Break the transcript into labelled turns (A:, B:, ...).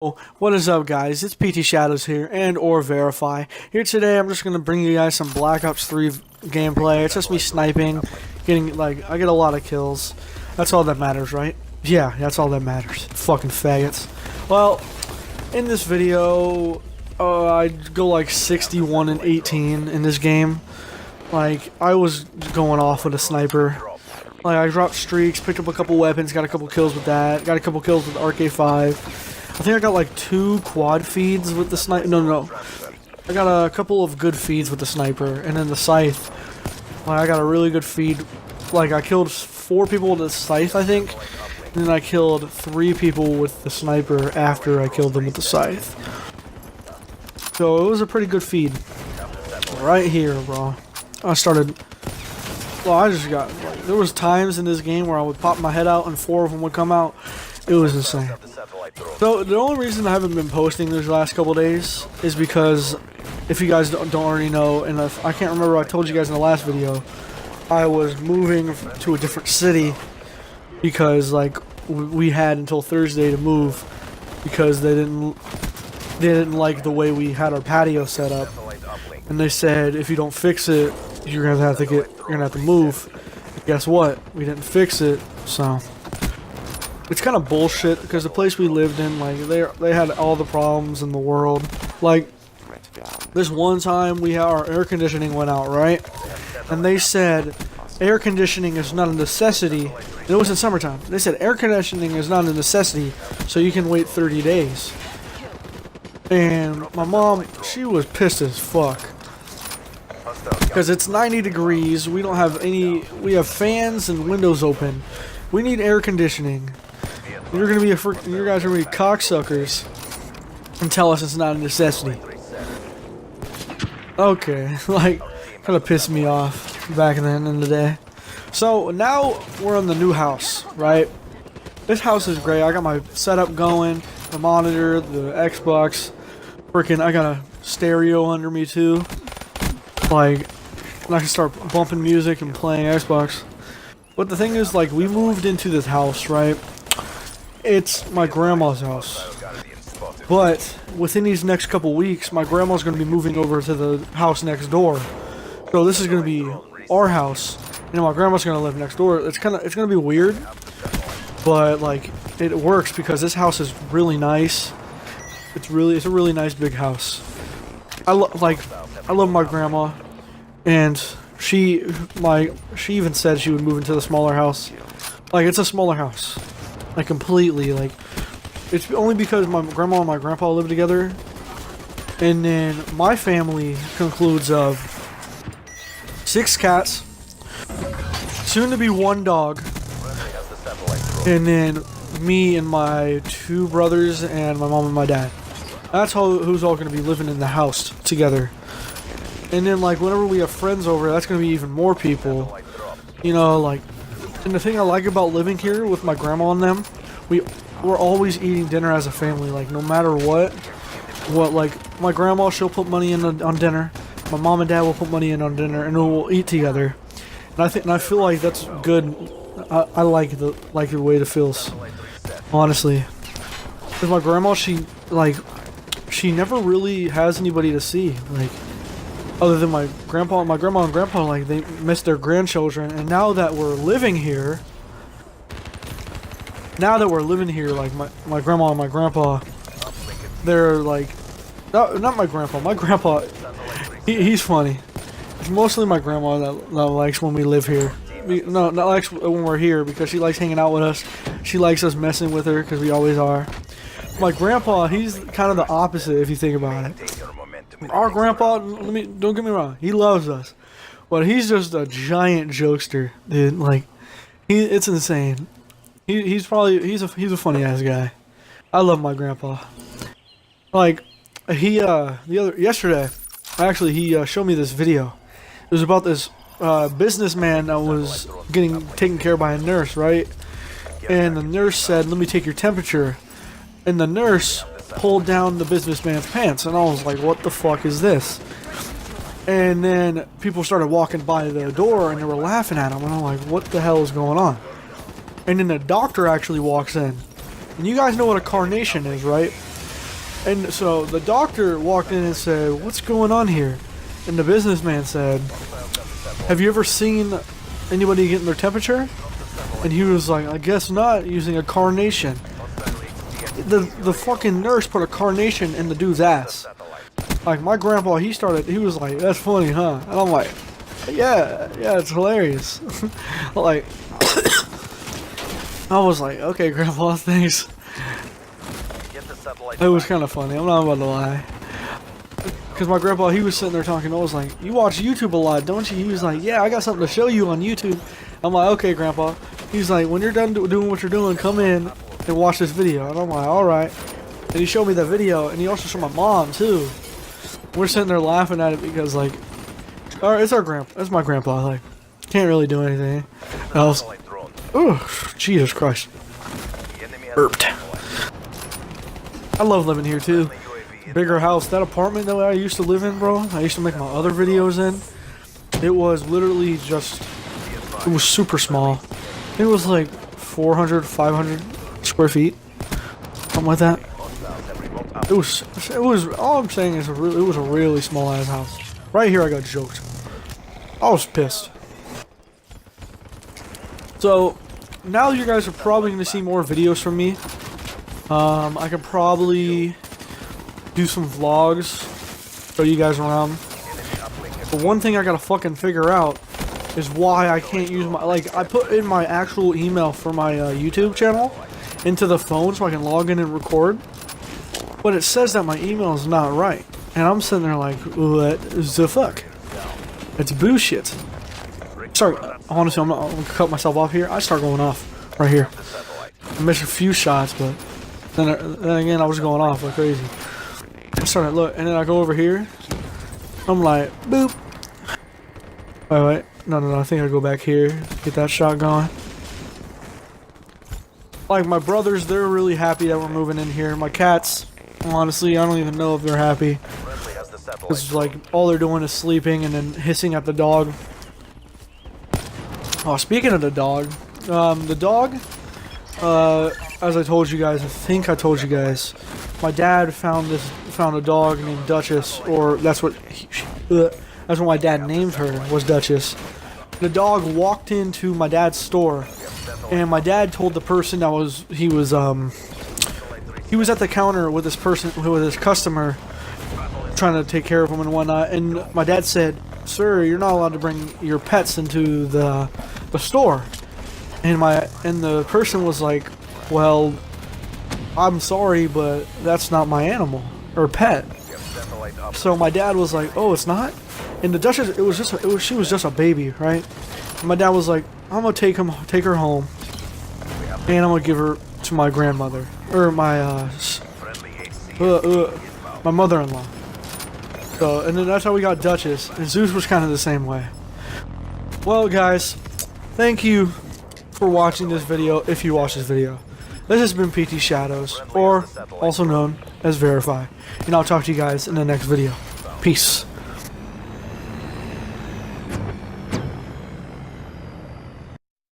A: What is up, guys? It's PT Shadows here, and or Verify. Here today, I'm just gonna bring you guys some Black Ops 3 gameplay. It's just me sniping, I get a lot of kills. That's all that matters, right? Yeah, that's all that matters. Fucking faggots. Well, in this video, I go like 61 and 18 in this game. Like, I was going off with a sniper. Like, I dropped streaks, picked up a couple weapons, got a couple kills with that, got a couple kills with RK5. I think I got like 2 quad feeds with the sniper. No. I got a couple of good feeds with the sniper, and then the scythe. Like, I got a really good feed. Like, I killed 4 people with the scythe, I think. And then I killed 3 people with the sniper after I killed them with the scythe. So it was a pretty good feed. Right here, bro. I started. Well, I just got. Like, there was times in this game where I would pop my head out and 4 of them would come out. It was insane. So the only reason I haven't been posting these last couple days is because, if you guys don't already know, and if I can't remember, I told you guys in the last video, I was moving to a different city because like we had until Thursday to move because they didn't like the way we had our patio set up, and they said if you don't fix it, you're gonna have to move. Guess what? We didn't fix it, so. It's kind of bullshit because the place we lived in, like, they had all the problems in the world. Like, this one time our air conditioning went out, right? And they said air conditioning is not a necessity. And it was in summertime. They said air conditioning is not a necessity, so you can wait 30 days. And my mom, she was pissed as fuck. Because it's 90 degrees, we have fans and windows open. We need air conditioning. You guys are gonna be cocksuckers and tell us it's not a necessity. Okay, like, kind of pissed me off back then in the day. So now we're in the new house, right? This house is great. I got my setup going, the monitor, the Xbox. Freaking, I got a stereo under me too. Like, and I can start bumping music and playing Xbox. But the thing is, like, we moved into this house, right? It's my grandma's house. But within these next couple weeks, my grandma's going to be moving over to the house next door. So this is going to be our house, and my grandma's going to live next door. It's going to be weird, but like it works because this house is really nice. It's a really nice big house. I love my grandma, and she even said she would move into the smaller house. Like, it's a smaller house. Like, completely, like, it's only because my grandma and my grandpa live together, and then my family concludes of 6 cats, soon to be 1 dog, and then me and my 2 brothers and my mom and my dad. That's who's all going to be living in the house together. And then, like, whenever we have friends over, that's going to be even more people, you know, like. And the thing I like about living here with my grandma and them, we're always eating dinner as a family, like, no matter what, like, my grandma, she'll put money in on dinner, my mom and dad will put money in on dinner, and we'll eat together. And I feel like that's good. I like the way it feels, honestly. Because my grandma, she never really has anybody to see, like, other than my grandma and grandpa, like, they miss their grandchildren. And now that we're living here, like, my grandma and my grandpa, they're like, not my grandpa, he's funny. It's mostly my grandma that likes when we live here. Not likes when we're here because she likes hanging out with us. She likes us messing with her because we always are. My grandpa, he's kind of the opposite if you think about it. Our grandpa, don't get me wrong, he loves us, but he's just a giant jokester, dude. Like, it's insane. He's a funny ass guy. I love my grandpa. Like, yesterday, actually, he showed me this video. It was about this businessman that was getting taken care of by a nurse, right? And the nurse said, "Let me take your temperature," and the nurse pulled down the businessman's pants, and I was like, what the fuck is this? And then people started walking by the door and they were laughing at him, and I'm like, what the hell is going on? And then the doctor actually walks in, and you guys know what a carnation is, right? And so the doctor walked in and said, "What's going on here?" And the businessman said, "Have you ever seen anybody getting their temperature?" And he was like, "I guess not, using a carnation." The fucking nurse put a carnation in the dude's ass. Like, my grandpa, he was like, "That's funny, huh?" And I'm like, yeah, it's hilarious. Like, I was like, "Okay, grandpa, thanks." It was kind of funny, I'm not about to lie. Because my grandpa, he was sitting there talking, I was like, "You watch YouTube a lot, don't you?" He was like, "Yeah, I got something to show you on YouTube." I'm like, "Okay, grandpa." He's like, "When you're done doing what you're doing, come in and watch this video." And I'm like, "Alright." And he showed me that video, and he also showed my mom, too. We're sitting there laughing at it because, like, alright, it's my grandpa, like, can't really do anything else. Ooh, Jesus Christ. Burped. I love living here, too. Bigger house. That apartment that I used to live in, bro, I used to make my other videos in. It was literally just, it was super small. It was like 400, 500 square feet. Something like that. It was, all I'm saying is it was a really small ass house. Right here I got joked. I was pissed. So, now you guys are probably going to see more videos from me. I could probably do some vlogs, show you guys around. But one thing I gotta fucking figure out is why I can't use my, like, I put in my actual email for my YouTube channel into the phone so I can log in and record. But it says that my email is not right. And I'm sitting there like, what the fuck? It's bullshit. Sorry, honestly, I'm gonna cut myself off here. I start going off right here. I missed a few shots, but then again, I was going off like crazy. I started look, and then I go over here. I'm like, boop. Wait, no. I think I go back here, get that shot going. Like, my brothers, they're really happy that we're moving in here. My cats, honestly, I don't even know if they're happy. It's like all they're doing is sleeping and then hissing at the dog. Oh, speaking of the dog, as I told you guys, I think I told you guys, my dad found a dog named Duchess, or that's what my dad named her, was Duchess. The dog walked into my dad's store, and my dad told the person that he was at the counter with this customer, trying to take care of him and whatnot, and my dad said, "Sir, you're not allowed to bring your pets into the store." And the person was like, "Well, I'm sorry, but that's not my animal or pet." So my dad was like, "Oh, it's not?" And the Duchess, she was just a baby, right? And my dad was like, "I'm gonna take her home, and I'm gonna give her to my grandmother, or my mother-in-law." So, and then that's how we got Duchess, and Zeus was kind of the same way. Well, guys, thank you for watching this video, if you watch this video. This has been PT Shadows, or also known as Verify, and I'll talk to you guys in the next video. Peace.